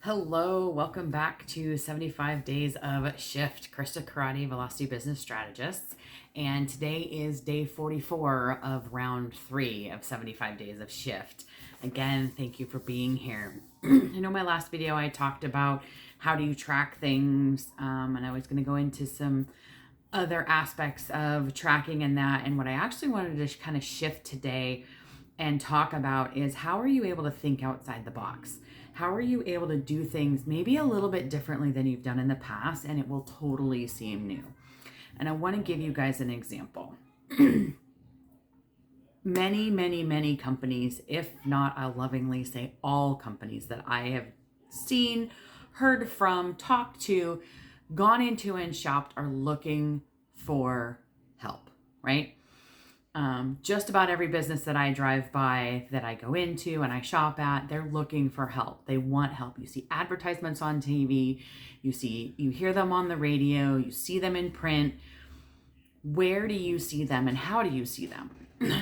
Hello, welcome back to 75 Days of Shift. Krista Karate, Velocity Business Strategists. And today is day 44 of round 3 of 75 Days of Shift. Again, thank you for being here. I know my last video I talked about how do you track things, and I was going to go into some other aspects of tracking and that. And what I actually wanted to kind of shift today and talk about is how are you able to think outside the box? How are you able to do things maybe a little bit differently than you've done in the past, and it will totally seem new? And I want to give you guys an example. Many companies, if not, I'll lovingly say all companies that I have seen, heard from, talked to, gone into and shopped are looking for help, right? Just about every business that I drive by, that I go into and I shop at, they're looking for help. They want help. You see advertisements on TV, you hear them on the radio, you see them in print. Where do you see them and how do you see them?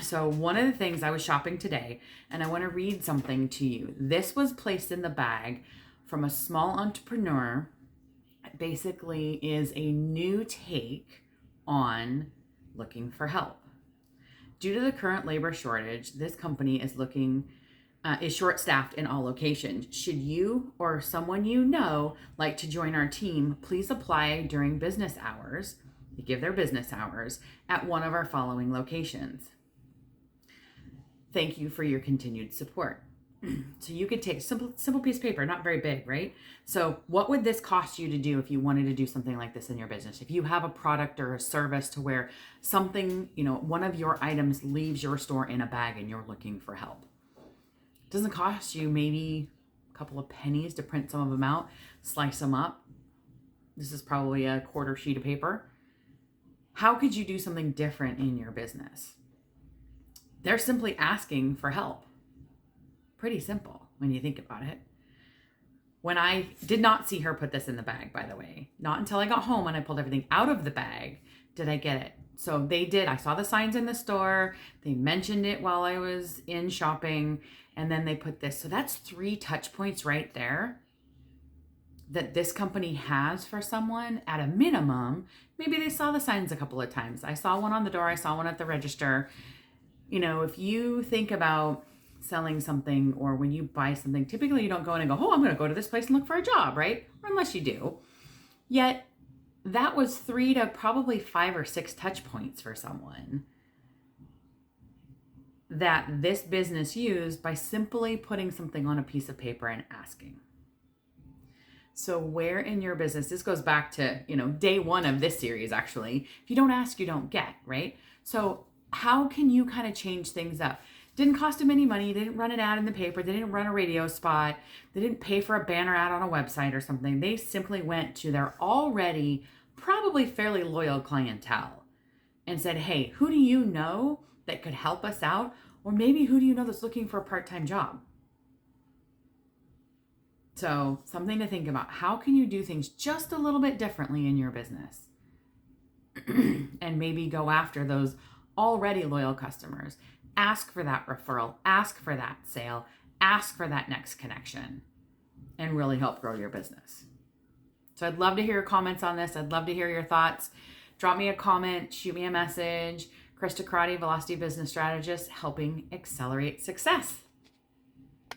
So one of the things, I was shopping today and I want to read something to you. This was placed in the bag from a small entrepreneur. It basically is a new take on looking for help. Due to the current labor shortage, this company is short-staffed in all locations. Should you or someone you know like to join our team, please apply during business hours. They give their business hours at one of our following locations. Thank you for your continued support. So you could take a simple piece of paper, not very big, right? So what would this cost you to do if you wanted to do something like this in your business? If you have a product or a service to where something, one of your items leaves your store in a bag and you're looking for help. It doesn't cost you maybe a couple of pennies to print some of them out, slice them up. This is probably a quarter sheet of paper. How could you do something different in your business? They're simply asking for help. Pretty simple when you think about it. When I did not see her put this in the bag, by the way, not until I got home and I pulled everything out of the bag did I get it. So they did. I saw the signs in the store. They mentioned it while I was in shopping, and then they put this. So that's 3 touch points right there that this company has for someone at a minimum. Maybe they saw the signs a couple of times. I saw one on the door. I saw one at the register. If you think about selling something, or when you buy something, typically you don't go in and go, oh, I'm going to go to this place and look for a job, right? Or unless you do. Yet that was 3 to probably 5 or 6 touch points for someone that this business used by simply putting something on a piece of paper and asking. So where in your business, this goes back to, day 1 of this series, actually. If you don't ask, you don't get, right? So how can you kind of change things up? Didn't cost them any money. They didn't run an ad in the paper. They didn't run a radio spot. They didn't pay for a banner ad on a website or something. They simply went to their already probably fairly loyal clientele and said, hey, who do you know that could help us out? Or maybe who do you know that's looking for a part-time job? So something to think about. How can you do things just a little bit differently in your business? And maybe go after those already loyal customers. Ask for that referral, ask for that sale, ask for that next connection, and really help grow your business. So I'd love to hear your comments on this. I'd love to hear your thoughts. Drop me a comment, shoot me a message. Krista Karate, Velocity Business Strategist, helping accelerate success.